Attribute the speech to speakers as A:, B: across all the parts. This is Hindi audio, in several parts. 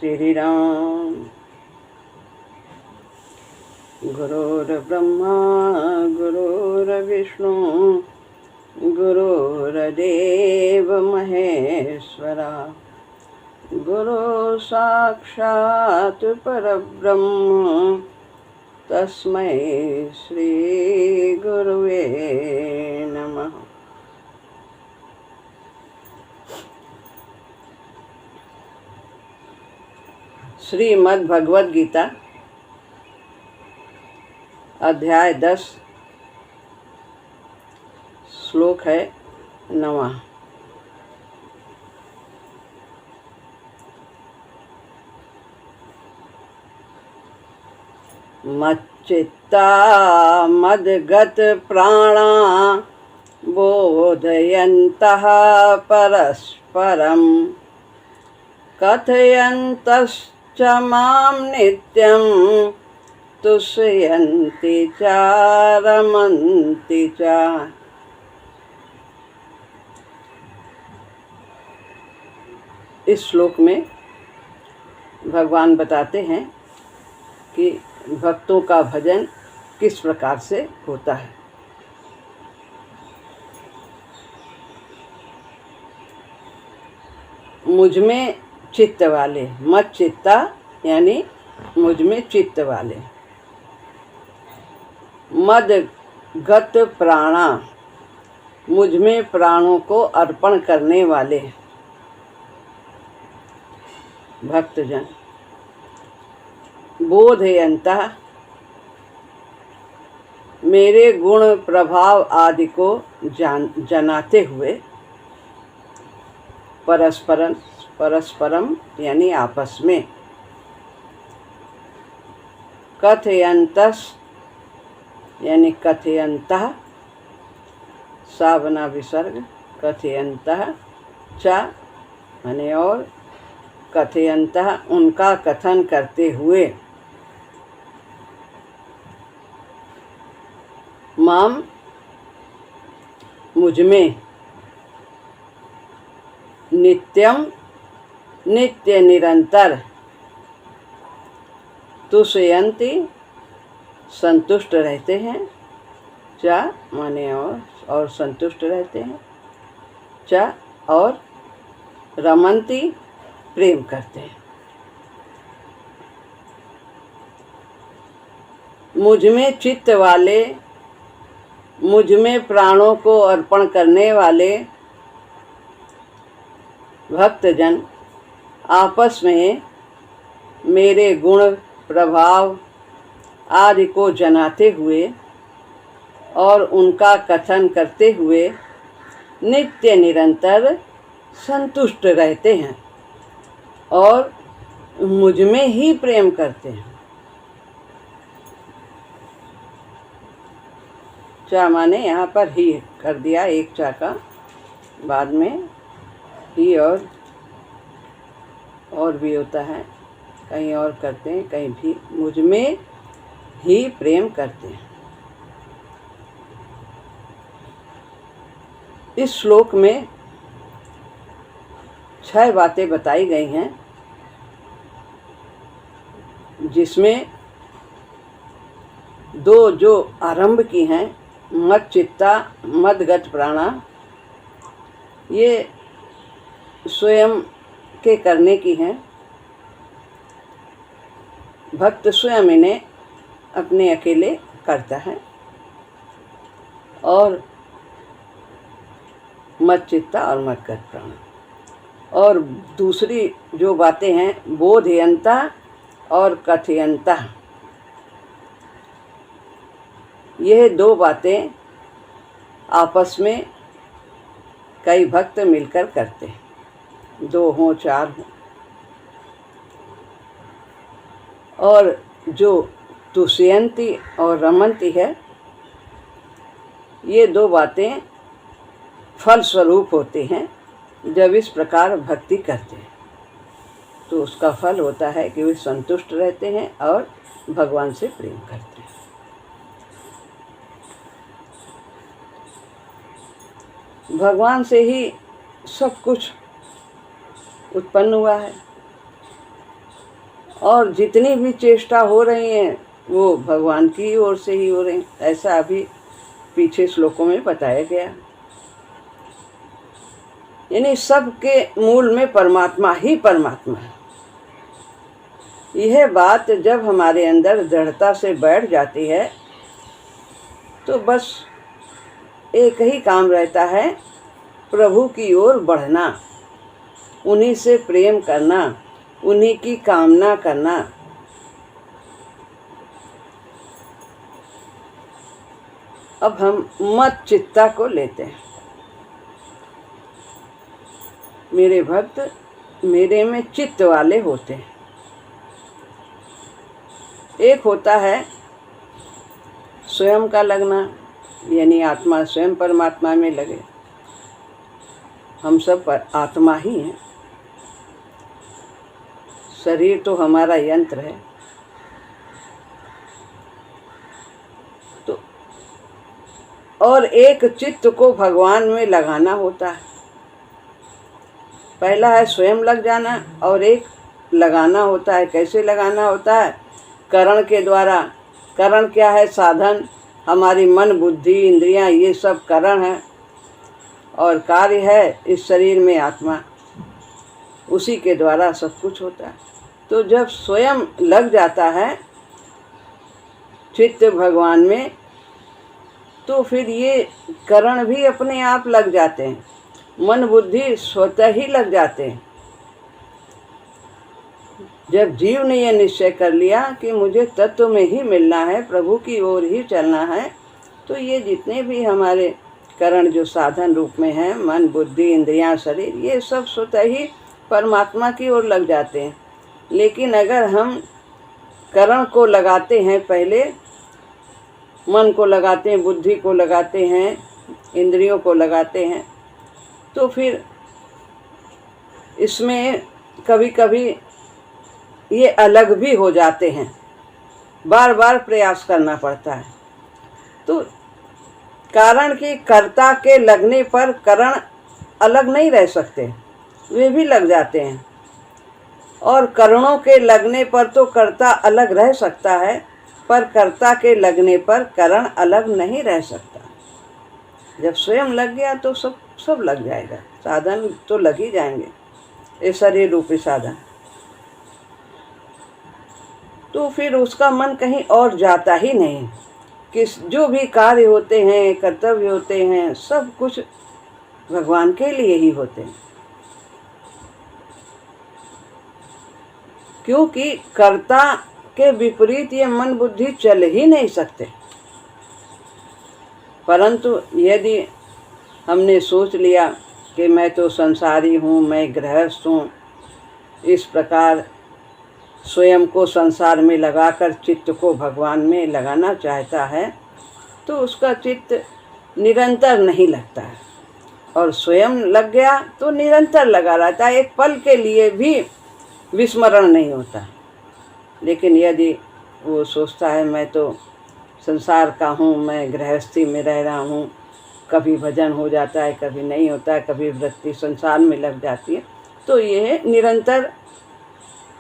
A: श्री राम। गुरुर्ब्रह्मा गुरुर्विष्णु गुरुर्देव महेश्वरा, गुरु साक्षात् परब्रह्म तस्मै श्री गुरुवे नमः। श्रीमद् भगवद गीता अध्याय 10 श्लोक है 9। मच्चित्ता मद्गत प्राणा बोधयन्तः परस्परं कथयन्तश्च मां नित्यं तुष्यन्ति च रमन्ति च। इस श्लोक में भगवान बताते हैं कि भक्तों का भजन किस प्रकार से होता है। मुझ में चित्त वाले, मत चित्ता यानी मुझ में चित्त वाले, मद गत प्राणा मुझ में प्राणों को अर्पण करने वाले भक्तजन, बोधयन्तः मेरे गुण प्रभाव आदि को जनाते हुए, परस्परम यानी आपस में, कथयन्तस् यानी कथयन्तः सावना विसर्ग, कथयन्तः च यानी और, कथयन्तः उनका कथन करते हुए, माम मुझ में, नित्यम नित्य निरंतर, तुष्यन्ति संतुष्ट रहते हैं, च माने और संतुष्ट रहते हैं, च और रमन्ति प्रेम करते हैं। मुझ में चित्त वाले, मुझ में प्राणों को अर्पण करने वाले भक्तजन आपस में मेरे गुण प्रभाव आदि को जनाते हुए और उनका कथन करते हुए नित्य निरंतर संतुष्ट रहते हैं और मुझ में ही प्रेम करते हैं। चा माने यहाँ पर ही कर दिया, एक चा का बाद में ही और भी होता है, कहीं और करते हैं, कहीं भी मुझ में ही प्रेम करते हैं। इस श्लोक में 6 बातें बताई गई हैं, जिसमें 2 जो आरंभ की हैं, मत चित्ता मदगत प्राणा, ये स्वयं के करने की हैं। भक्त स्वयं इन्हें अपने अकेले करता है। और मत चित्ता और मदगत प्राण। और दूसरी जो बातें हैं, बोधयन्ता और कथयन्ता, यह 2 बातें आपस में कई भक्त मिलकर करते हैं, 2 हों 4 हों। और जो तुष्यन्ति और रमन्ति है, ये 2 बातें फल स्वरूप होते हैं। जब इस प्रकार भक्ति करते हैं तो उसका फल होता है कि वे संतुष्ट रहते हैं और भगवान से प्रेम करते हैं। भगवान से ही सब कुछ उत्पन्न हुआ है। और जितनी भी चेष्टा हो रही हैं वो भगवान की ओर से ही हो रही हैं। ऐसा अभी पीछे श्लोकों में बताया गया। यानी सबके मूल में परमात्मा ही परमात्मा है। यह बात जब हमारे अंदर दृढ़ता से बैठ जाती है तो बस एक ही काम रहता है, प्रभु की ओर बढ़ना, उन्हीं से प्रेम करना, उन्हीं की कामना करना। अब हम मत चित्ता को लेते हैं। मेरे भक्त मेरे में चित्त वाले होते हैं। एक होता है स्वयं का लगना, यानी आत्मा स्वयं परमात्मा में लगे। हम सब पर आत्मा ही हैं। शरीर तो हमारा यंत्र है। तो और एक चित्त को भगवान में लगाना होता है। पहला है स्वयं लग जाना और एक लगाना होता है। कैसे लगाना होता है? करण के द्वारा। करण क्या है? साधन। हमारी मन बुद्धि इंद्रियां ये सब करण है और कार्य है इस शरीर में आत्मा। उसी के द्वारा सब कुछ होता है। तो जब स्वयं लग जाता है चित्त भगवान में तो फिर ये करण भी अपने आप लग जाते हैं। मन बुद्धि स्वतः ही लग जाते हैं। जब जीव ने यह निश्चय कर लिया कि मुझे तत्व में ही मिलना है, प्रभु की ओर ही चलना है, तो ये जितने भी हमारे करण जो साधन रूप में हैं, मन बुद्धि इंद्रियां शरीर, ये सब स्वतः ही परमात्मा की ओर लग जाते हैं। लेकिन अगर हम करण को लगाते हैं, पहले मन को लगाते हैं, बुद्धि को लगाते हैं, इंद्रियों को लगाते हैं, तो फिर इसमें कभी कभी ये अलग भी हो जाते हैं। बार बार प्रयास करना पड़ता है। तो कारण कि कर्ता के लगने पर करण अलग नहीं रह सकते, वे भी लग जाते हैं। और करणों के लगने पर तो कर्ता अलग रह सकता है, पर कर्ता के लगने पर करण अलग नहीं रह सकता। जब स्वयं लग गया तो सब लग जाएगा। साधन तो लग ही जाएंगे, ये शरीर रूपी साधन। तो फिर उसका मन कहीं और जाता ही नहीं। कि जो भी कार्य होते हैं, कर्तव्य होते हैं, सब कुछ भगवान के लिए ही होते हैं। क्योंकि कर्ता के विपरीत ये मन बुद्धि चल ही नहीं सकते। परंतु यदि हमने सोच लिया कि मैं तो संसारी हूँ, मैं गृहस्थ हूँ, इस प्रकार स्वयं को संसार में लगाकर चित्त को भगवान में लगाना चाहता है, तो उसका चित्त निरंतर नहीं लगता है। और स्वयं लग गया तो निरंतर लगा रहता है, एक पल के लिए भी विस्मरण नहीं होता। लेकिन यदि वो सोचता है मैं तो संसार का हूँ, मैं गृहस्थी में रह रहा हूँ, कभी भजन हो जाता है, कभी नहीं होता है, कभी वृत्ति संसार में लग जाती है, तो ये निरंतर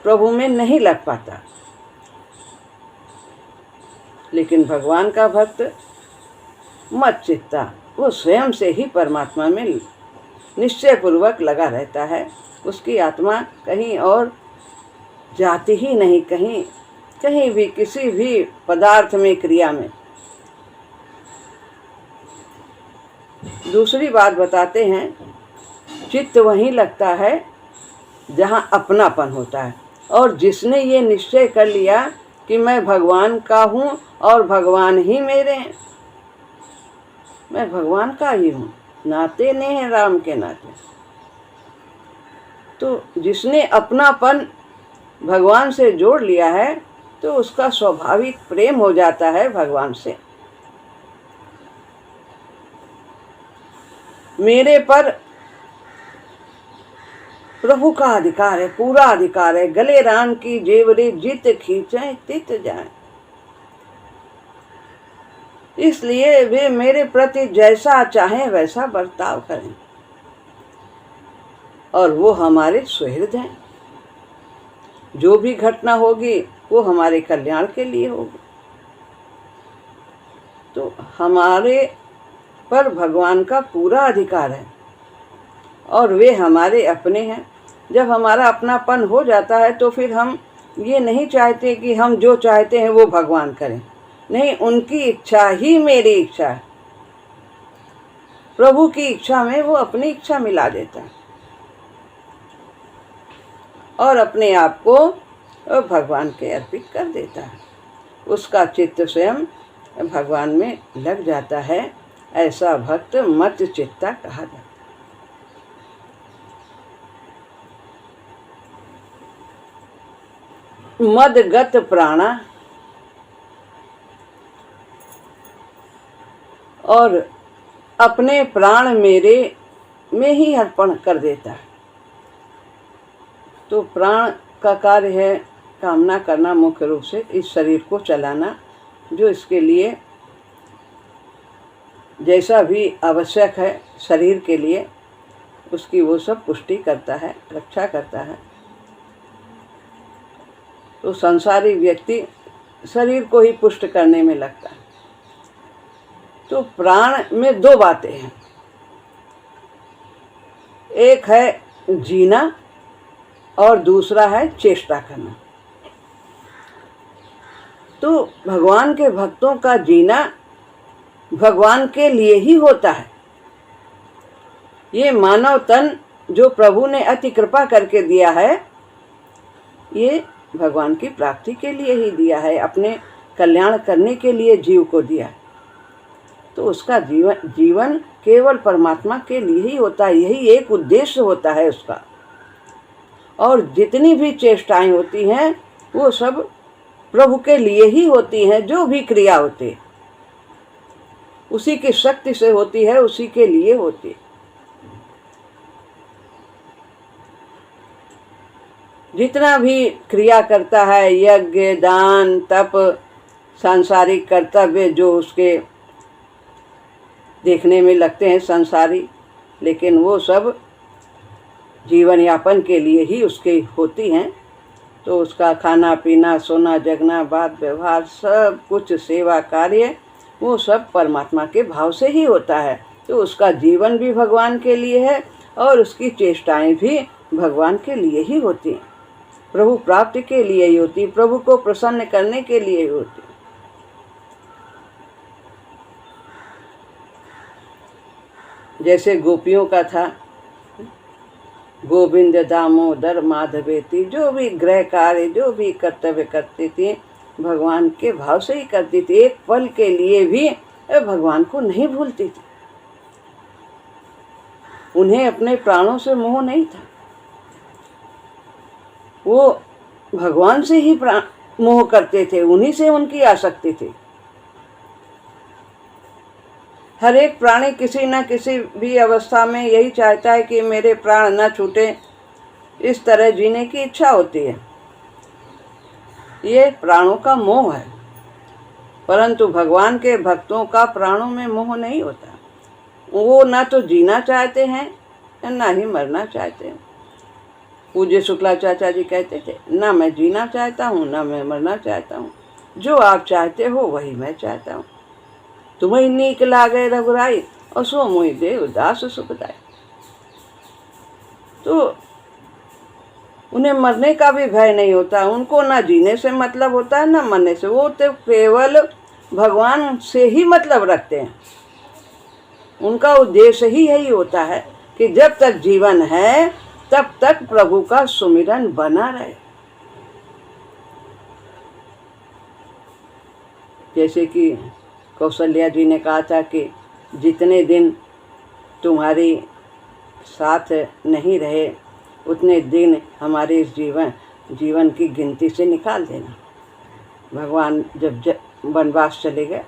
A: प्रभु में नहीं लग पाता। लेकिन भगवान का भक्त मत चित्ता, वो स्वयं से ही परमात्मा में निश्चय पूर्वक लगा रहता है। उसकी आत्मा कहीं और जाती ही नहीं, कहीं भी किसी भी पदार्थ में, क्रिया में। दूसरी बात बताते हैं, चित्त वहीं लगता है जहाँ अपनापन होता है। और जिसने ये निश्चय कर लिया कि मैं भगवान का हूँ और भगवान ही मेरे हैं, मैं भगवान का ही हूँ, नाते नहीं हैं राम के नाते। तो जिसने अपनापन भगवान से जोड़ लिया है तो उसका स्वाभाविक प्रेम हो जाता है भगवान से। मेरे पर प्रभु का अधिकार है, पूरा अधिकार है। गले राम की जेवरे जित खींचे तित जाए। इसलिए वे मेरे प्रति जैसा चाहें वैसा बर्ताव करें। और वो हमारे सुहृद हैं। जो भी घटना होगी वो हमारे कल्याण के लिए होगी। तो हमारे पर भगवान का पूरा अधिकार है और वे हमारे अपने हैं। जब हमारा अपनापन हो जाता है तो फिर हम ये नहीं चाहते कि हम जो चाहते हैं वो भगवान करें। नहीं, उनकी इच्छा ही मेरी इच्छा है। प्रभु की इच्छा में वो अपनी इच्छा मिला देता है और अपने आप को भगवान के अर्पित कर देता है। उसका चित्त स्वयं भगवान में लग जाता है। ऐसा भक्त मत चित्ता कहा जाता है। मदगत प्राणा, और अपने प्राण मेरे में ही अर्पण कर देता है। तो प्राण का कार्य है कामना करना, मुख्य रूप से इस शरीर को चलाना, जो इसके लिए जैसा भी आवश्यक है शरीर के लिए उसकी वो सब पुष्टि करता है, रक्षा करता है। तो संसारी व्यक्ति शरीर को ही पुष्ट करने में लगता है। तो प्राण में दो बातें हैं, एक है जीना और दूसरा है चेष्टा करना। तो भगवान के भक्तों का जीना भगवान के लिए ही होता है। ये मानव तन जो प्रभु ने अति कृपा करके दिया है, ये भगवान की प्राप्ति के लिए ही दिया है, अपने कल्याण करने के लिए जीव को दिया है। तो उसका जीवन केवल परमात्मा के लिए ही होता है, यही एक उद्देश्य होता है उसका। और जितनी भी चेष्टाएं होती हैं वो सब प्रभु के लिए ही होती हैं। जो भी क्रिया होती है उसी की शक्ति से होती है, उसी के लिए होती है। जितना भी क्रिया करता है, यज्ञ, दान, तप, सांसारिक कर्तव्य जो उसके देखने में लगते हैं संसारी, लेकिन वो सब जीवन यापन के लिए ही उसके होती हैं। तो उसका खाना पीना, सोना जगना, बात व्यवहार, सब कुछ सेवा कार्य वो सब परमात्मा के भाव से ही होता है। तो उसका जीवन भी भगवान के लिए है और उसकी चेष्टाएं भी भगवान के लिए ही होती हैं, प्रभु प्राप्ति के लिए ही होती, प्रभु को प्रसन्न करने के लिए ही होती। जैसे गोपियों का था, गोविंद दामोदर माधवेति, जो भी गृह कार्य, जो भी कर्तव्य करती थी भगवान के भाव से ही करती थी। एक पल के लिए भी भगवान को नहीं भूलती थी। उन्हें अपने प्राणों से मोह नहीं था, वो भगवान से ही मोह करते थे, उन्हीं से उनकी आसक्ति थी। हर एक प्राणी किसी न किसी भी अवस्था में यही चाहता है कि मेरे प्राण न छूटे, इस तरह जीने की इच्छा होती है। ये प्राणों का मोह है, परंतु भगवान के भक्तों का प्राणों में मोह नहीं होता। वो ना तो जीना चाहते हैं ना ही मरना चाहते हैं। पूज्य शुक्लाचार्य जी कहते थे, ना मैं जीना चाहता हूँ ना मैं मरना चाहता हूँ, जो आप चाहते हो वही मैं चाहता हूँ। तुम्हें नीक लागे रघुराई और सो मोहि दे उदास सुखदाई। तो उन्हें मरने का भी भय नहीं होता, उनको ना जीने से मतलब होता है ना मरने से। वो तो केवल भगवान से ही मतलब रखते हैं। उनका उद्देश्य ही यही होता है कि जब तक जीवन है तब तक प्रभु का सुमिरन बना रहे। जैसे कि कौशल्या जी ने कहा था कि जितने दिन तुम्हारी साथ नहीं रहे उतने दिन हमारे इस जीवन की गिनती से निकाल देना। भगवान जब वनवास चले गए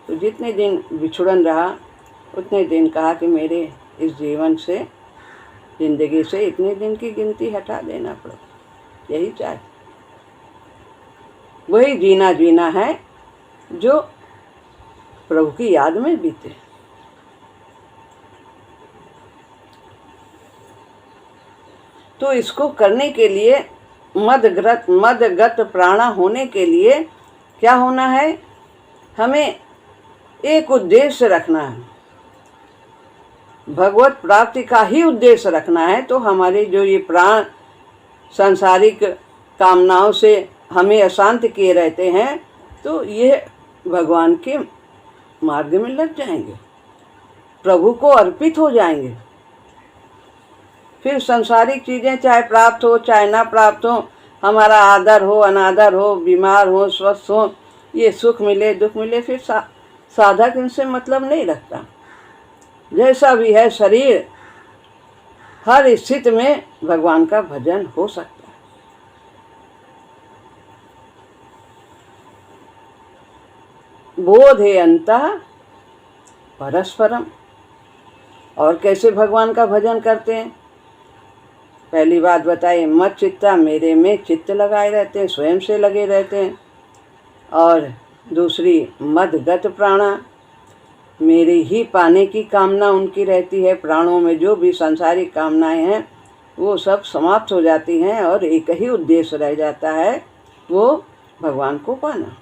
A: तो जितने दिन बिछुड़न रहा उतने दिन कहा कि मेरे इस जीवन से, जिंदगी से इतने दिन की गिनती हटा देना प्रभु। यही चाहे, वही जीना है जो प्रभु की याद में बीते। तो इसको करने के लिए मदगत प्राणा होने के लिए क्या होना है? हमें एक उद्देश्य रखना है, भगवत प्राप्ति का ही उद्देश्य रखना है। तो हमारे जो ये प्राण सांसारिक कामनाओं से हमें अशांत किए रहते हैं, तो ये भगवान के मार्ग में लग जाएंगे, प्रभु को अर्पित हो जाएंगे। फिर सांसारिक चीज़ें चाहे प्राप्त हो चाहे ना प्राप्त हो, हमारा आदर हो अनादर हो, बीमार हो स्वस्थ हो, ये सुख मिले दुख मिले, फिर साधक इनसे मतलब नहीं रखता। जैसा भी है शरीर, हर स्थिति में भगवान का भजन हो सकता है। बोधयन्तः परस्परम। और कैसे भगवान का भजन करते हैं? पहली बात बताइए, मत चित्ता, मेरे में चित्त लगाए रहते हैं, स्वयं से लगे रहते हैं। और दूसरी मदगत प्राणा, मेरे ही पाने की कामना उनकी रहती है। प्राणों में जो भी सांसारिक कामनाएं हैं वो सब समाप्त हो जाती हैं और एक ही उद्देश्य रह जाता है, वो भगवान को पाना।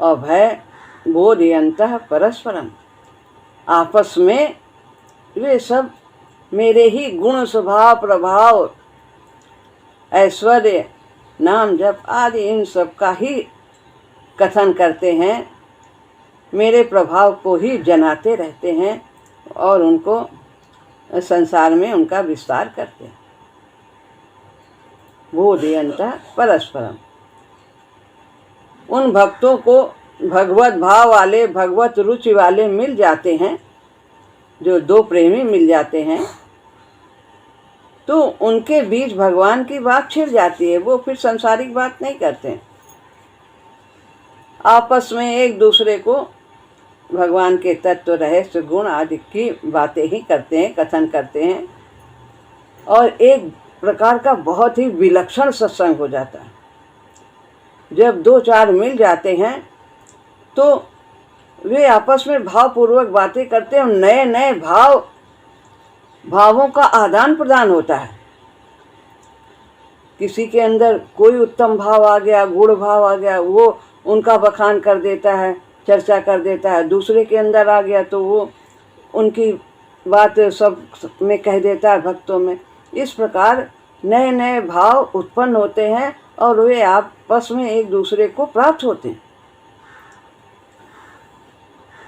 A: अभय बोधयन्तः परस्परम, आपस में वे सब मेरे ही गुण स्वभाव प्रभाव ऐश्वर्य नाम जप आदि इन सब का ही कथन करते हैं, मेरे प्रभाव को ही जनाते रहते हैं और उनको संसार में उनका विस्तार करते हैं। बोधयन्तः परस्परम, उन भक्तों को भगवत भाव वाले भगवत रुचि वाले मिल जाते हैं, जो दो प्रेमी मिल जाते हैं, तो उनके बीच भगवान की बात छिड़ जाती है। वो फिर सांसारिक बात नहीं करते हैं, आपस में एक दूसरे को भगवान के तत्व रहस्य गुण आदि की बातें ही करते हैं, कथन करते हैं, और एक प्रकार का बहुत ही विलक्षण सत्संग हो जाता है। जब दो चार मिल जाते हैं तो वे आपस में भावपूर्वक बातें करते हैं, नए नए भावों का आदान प्रदान होता है। किसी के अंदर कोई उत्तम भाव आ गया, गुण भाव आ गया, वो उनका बखान कर देता है, चर्चा कर देता है। दूसरे के अंदर आ गया तो वो उनकी बात सब में कह देता है, भक्तों में। इस प्रकार नए नए भाव उत्पन्न होते हैं और वे आपस में एक दूसरे को प्राप्त होते हैं।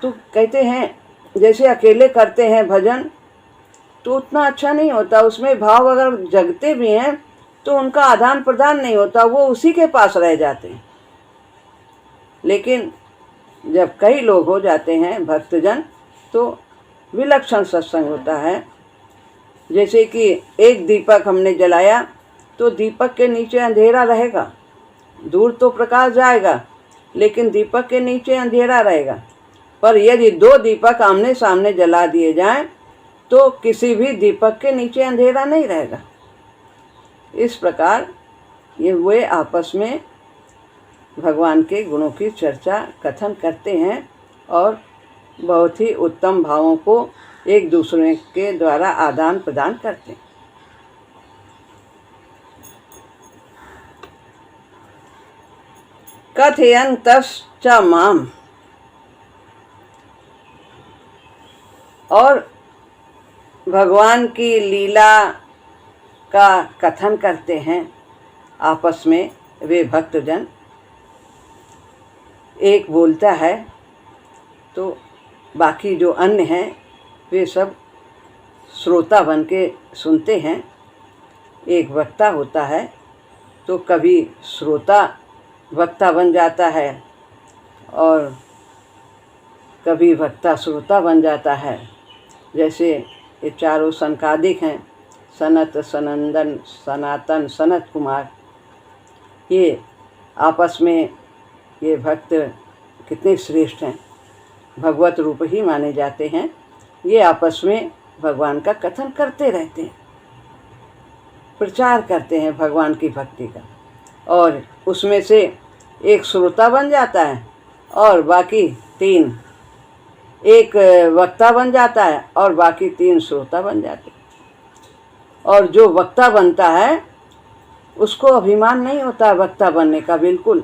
A: तो कहते हैं जैसे अकेले करते हैं भजन तो उतना अच्छा नहीं होता, उसमें भाव अगर जगते भी हैं तो उनका आदान प्रदान नहीं होता, वो उसी के पास रह जाते हैं। लेकिन जब कई लोग हो जाते हैं भक्तजन तो विलक्षण सत्संग होता है। जैसे कि एक दीपक हमने जलाया तो दीपक के नीचे अंधेरा रहेगा, दूर तो प्रकाश जाएगा लेकिन दीपक के नीचे अंधेरा रहेगा। पर यदि दो दीपक आमने सामने जला दिए जाएं तो किसी भी दीपक के नीचे अंधेरा नहीं रहेगा। इस प्रकार ये वे आपस में भगवान के गुणों की चर्चा कथन करते हैं और बहुत ही उत्तम भावों को एक दूसरे के द्वारा आदान प्रदान करते हैं। कथयन्तश्च माम, और भगवान की लीला का कथन करते हैं आपस में वे भक्तजन। एक बोलता है तो बाकी जो अन्य हैं वे सब श्रोता बन के सुनते हैं। एक वक्ता होता है तो कभी श्रोता वक्ता बन जाता है और कभी वक्ता श्रोता बन जाता है। जैसे ये चारों सनकादिक हैं, सनत, सनंदन, सनातन, सनत कुमार, ये आपस में ये भक्त कितने श्रेष्ठ हैं, भगवत रूप ही माने जाते हैं। ये आपस में भगवान का कथन करते रहते हैं, प्रचार करते हैं भगवान की भक्ति का, और उसमें से एक श्रोता बन जाता है और बाकी तीन, एक वक्ता बन जाता है और बाकी तीन श्रोता बन जाते हैं। और जो वक्ता बनता है उसको अभिमान नहीं होता वक्ता बनने का बिल्कुल।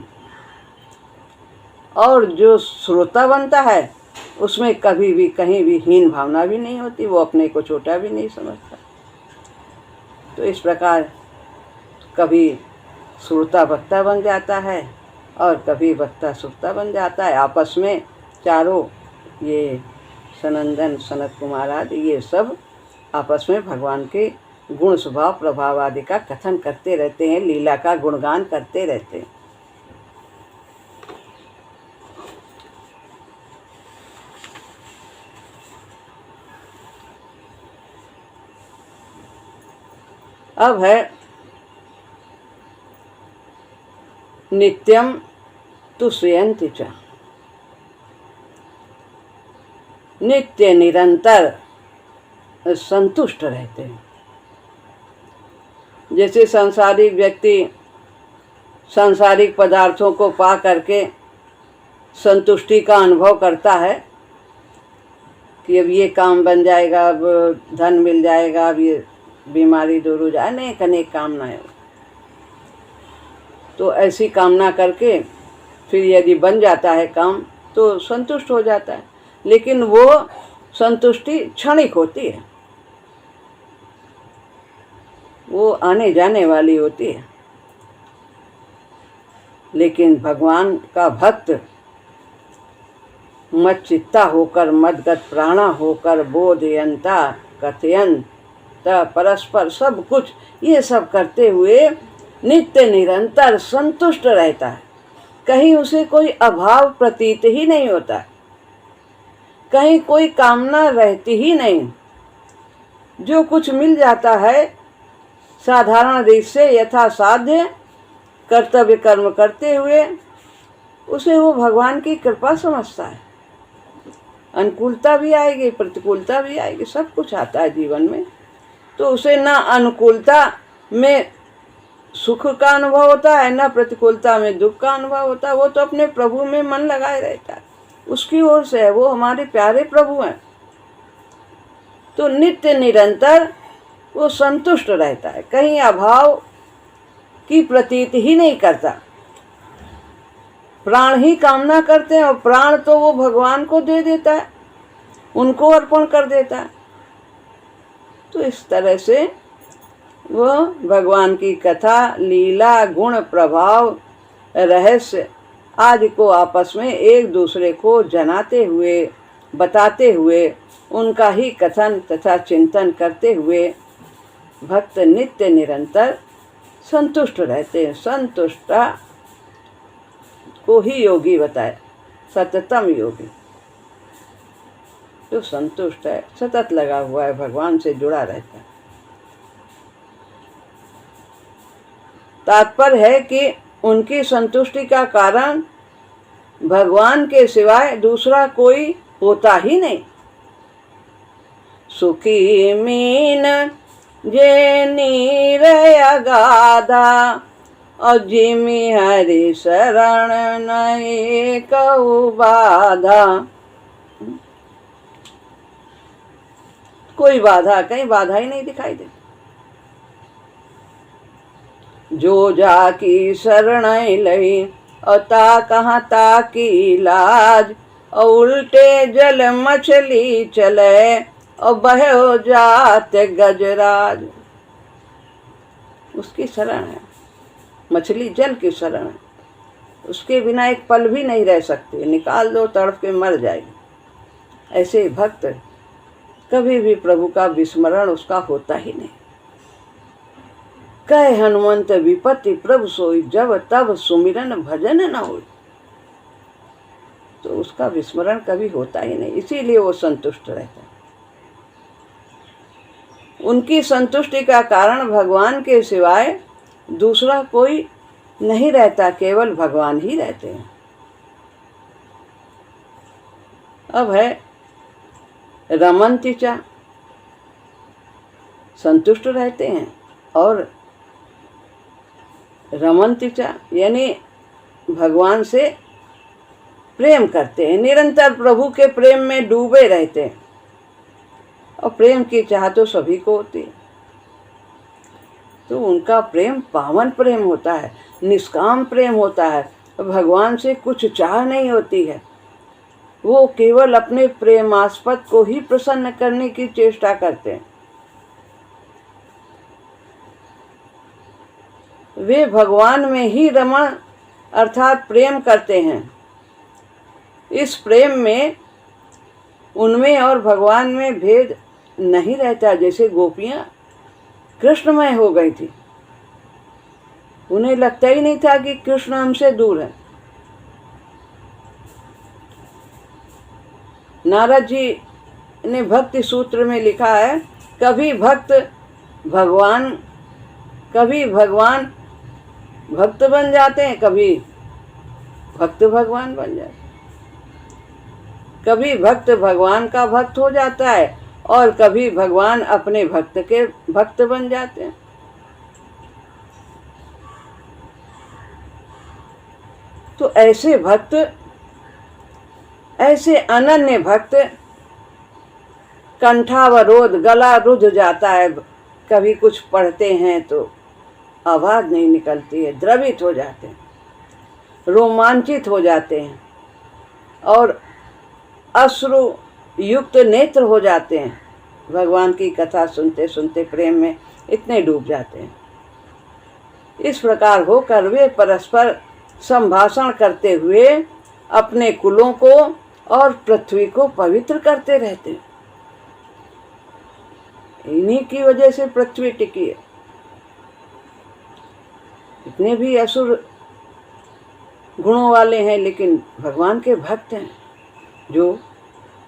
A: और जो श्रोता बनता है उसमें कभी भी कहीं भी हीन भावना भी नहीं होती, वो अपने को छोटा भी नहीं समझता। तो इस प्रकार कभी श्रोता वक्ता बन जाता है और कभी वक्ता श्रोता बन जाता है। आपस में चारों ये सनंदन, सनत कुमार आदि ये सब आपस में भगवान के गुण स्वभाव प्रभाव आदि का कथन करते रहते हैं, लीला का गुणगान करते रहते हैं। अब है नित्यम तुष्यन्ति च, नित्य निरंतर संतुष्ट रहते हैं। जैसे सांसारिक व्यक्ति सांसारिक पदार्थों को पा करके संतुष्टि का अनुभव करता है कि अब ये काम बन जाएगा, अब धन मिल जाएगा, अब ये बीमारी दूर हो जाए, अनेक अनेक कामनाएं। तो ऐसी कामना करके फिर यदि बन जाता है काम तो संतुष्ट हो जाता है, लेकिन वो संतुष्टि क्षणिक होती है, वो आने जाने वाली होती है। लेकिन भगवान का भक्त मच्चित्ता होकर, मदगत प्राणा होकर, बोधयंता कथयंत परस्पर सब कुछ ये सब करते हुए नित्य निरंतर संतुष्ट रहता है। कहीं उसे कोई अभाव प्रतीत ही नहीं होता, कहीं कोई कामना रहती ही नहीं। जो कुछ मिल जाता है साधारण रीत से यथा साध्य कर्तव्य कर्म करते हुए उसे वो भगवान की कृपा समझता है। अनुकूलता भी आएगी, प्रतिकूलता भी आएगी, सब कुछ आता है जीवन में, तो उसे ना अनुकूलता में सुख का अनुभव होता है, ना प्रतिकूलता में दुख का अनुभव होता है। वो तो अपने प्रभु में मन लगाए रहता है, उसकी ओर से है, वो हमारे प्यारे प्रभु हैं। तो नित्य निरंतर वो संतुष्ट रहता है, कहीं अभाव की प्रतीत ही नहीं करता। प्राण ही कामना करते हैं और प्राण तो वो भगवान को दे देता है, उनको अर्पण कर देता है। तो इस तरह से वो भगवान की कथा, लीला, गुण, प्रभाव, रहस्य आदि को आपस में एक दूसरे को जनाते हुए, बताते हुए, उनका ही कथन तथा चिंतन करते हुए भक्त नित्य निरंतर संतुष्ट रहते हैं। संतुष्टा को ही योगी बताए, सततम योगी। जो संतुष्ट है, सतत लगा हुआ है, भगवान से जुड़ा रहता है। तात्पर्य है कि उनकी संतुष्टि का कारण भगवान के सिवाय दूसरा कोई होता ही नहीं। सुखी मीन जे नीर अगाधा और जिमि हरि शरण नहीं कहु बाधा। कोई बाधा, कहीं बाधा ही नहीं दिखाई दे। जो जाकी शरण लही और ता कहाँ ता की लाज, और उल्टे जल मछली चले और बहे हो जाते गजराज। उसकी शरण है, मछली जल की शरण है, उसके बिना एक पल भी नहीं रह सकती, निकाल दो तड़प के मर जाएगी। ऐसे भक्त कभी भी प्रभु का विस्मरण उसका होता ही नहीं। कहे हनुमंत विपत्ति प्रभु सोई, जब तब सुमिरन भजन न हो। तो उसका विस्मरण कभी होता ही नहीं, इसीलिए वो संतुष्ट रहता है। उनकी संतुष्टि का कारण भगवान के सिवाय दूसरा कोई नहीं रहता, केवल भगवान ही रहते हैं। अब है रमन्ति च, संतुष्ट रहते हैं, और रमन्ति च यानी भगवान से प्रेम करते हैं, निरंतर प्रभु के प्रेम में डूबे रहते हैं। और प्रेम की चाह तो सभी को होती है। तो उनका प्रेम पावन प्रेम होता है, निष्काम प्रेम होता है, भगवान से कुछ चाह नहीं होती है। वो केवल अपने प्रेमास्पद को ही प्रसन्न करने की चेष्टा करते हैं। वे भगवान में ही रमण अर्थात प्रेम करते हैं। इस प्रेम में उनमें और भगवान में भेद नहीं रहता। जैसे गोपियां कृष्णमय हो गई थी, उन्हें लगता ही नहीं था कि कृष्ण हमसे दूर है। नारद जी ने भक्ति सूत्र में लिखा है, कभी भगवान भक्त बन जाते हैं, कभी भक्त भगवान बन जाते हैं। कभी भक्त भगवान का भक्त हो जाता है और कभी भगवान अपने भक्त के भक्त बन जाते हैं। तो ऐसे भक्त, ऐसे अनन्य भक्त, कंठावरोध, गला रुझ जाता है। कभी कुछ पढ़ते हैं तो आवाज नहीं निकलती है, द्रवित हो जाते हैं, रोमांचित हो जाते हैं और अश्रु युक्त नेत्र हो जाते हैं। भगवान की कथा सुनते सुनते प्रेम में इतने डूब जाते हैं। इस प्रकार होकर वे परस्पर संभाषण करते हुए अपने कुलों को और पृथ्वी को पवित्र करते रहते हैं। इन्हीं की वजह से पृथ्वी टिकी है। इतने भी असुर गुणों वाले हैं, लेकिन भगवान के भक्त हैं, जो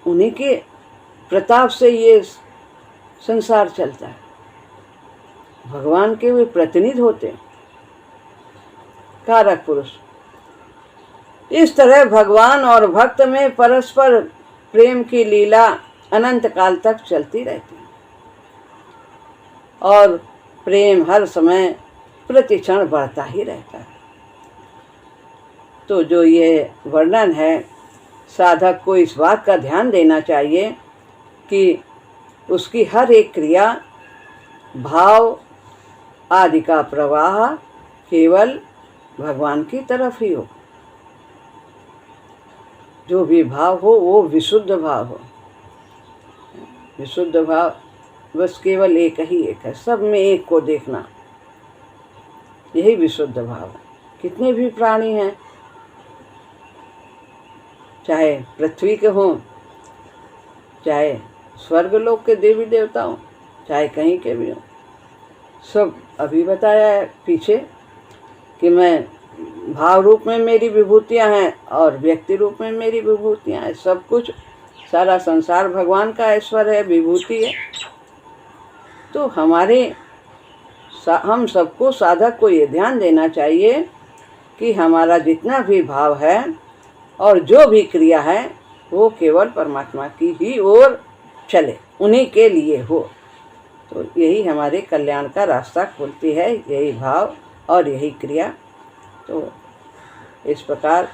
A: उन्हीं के प्रताप से ये संसार चलता है। भगवान के वे प्रतिनिधि होते हैं, कारक पुरुष। इस तरह भगवान और भक्त में परस्पर प्रेम की लीला अनंत काल तक चलती रहती है और प्रेम हर समय प्रतिक्षण बढ़ता ही रहता है। तो जो ये वर्णन है, साधक को इस बात का ध्यान देना चाहिए कि उसकी हर एक क्रिया, भाव आदि का प्रवाह केवल भगवान की तरफ ही हो। जो भी भाव हो वो विशुद्ध भाव हो। विशुद्ध भाव बस केवल एक ही एक है, सब में एक को देखना, यही विशुद्ध भाव है। कितने भी प्राणी हैं, चाहे पृथ्वी के हों, चाहे स्वर्गलोक के देवी देवता हों, चाहे कहीं के भी हों, सब अभी बताया है पीछे कि मैं भाव रूप में मेरी विभूतियां हैं और व्यक्ति रूप में मेरी विभूतियां हैं। सब कुछ, सारा संसार भगवान का ऐश्वर्य है, विभूति है। तो हम सबको, साधक को ये ध्यान देना चाहिए कि हमारा जितना भी भाव है और जो भी क्रिया है वो केवल परमात्मा की ही ओर चले, उन्हीं के लिए हो। तो यही हमारे कल्याण का रास्ता खोलती है, यही भाव और यही क्रिया। तो इस प्रकार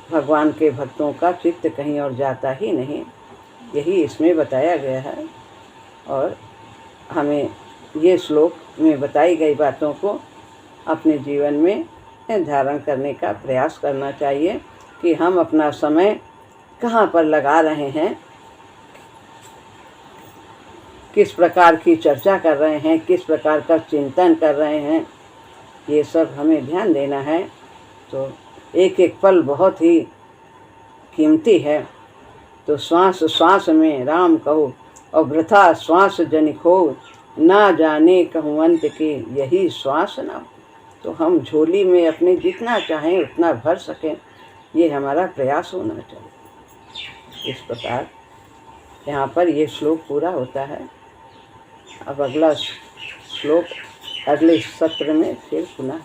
A: भगवान के भक्तों का चित्त कहीं और जाता ही नहीं, यही इसमें बताया गया है। और हमें ये श्लोक में बताई गई बातों को अपने जीवन में धारण करने का प्रयास करना चाहिए कि हम अपना समय कहाँ पर लगा रहे हैं, किस प्रकार की चर्चा कर रहे हैं, किस प्रकार का चिंतन कर रहे हैं, ये सब हमें ध्यान देना है। तो एक एक पल बहुत ही कीमती है। तो श्वास श्वास में राम कहो और वृथा श्वास जनिक हो, ना जाने कहूँ अंत के यही श्वास ना हो। तो हम झोली में अपने जितना चाहें उतना भर सकें, ये हमारा प्रयास होना चाहिए। इस प्रकार यहाँ पर ये श्लोक पूरा होता है। अब अगला श्लोक अगले सत्र में फिर पुनः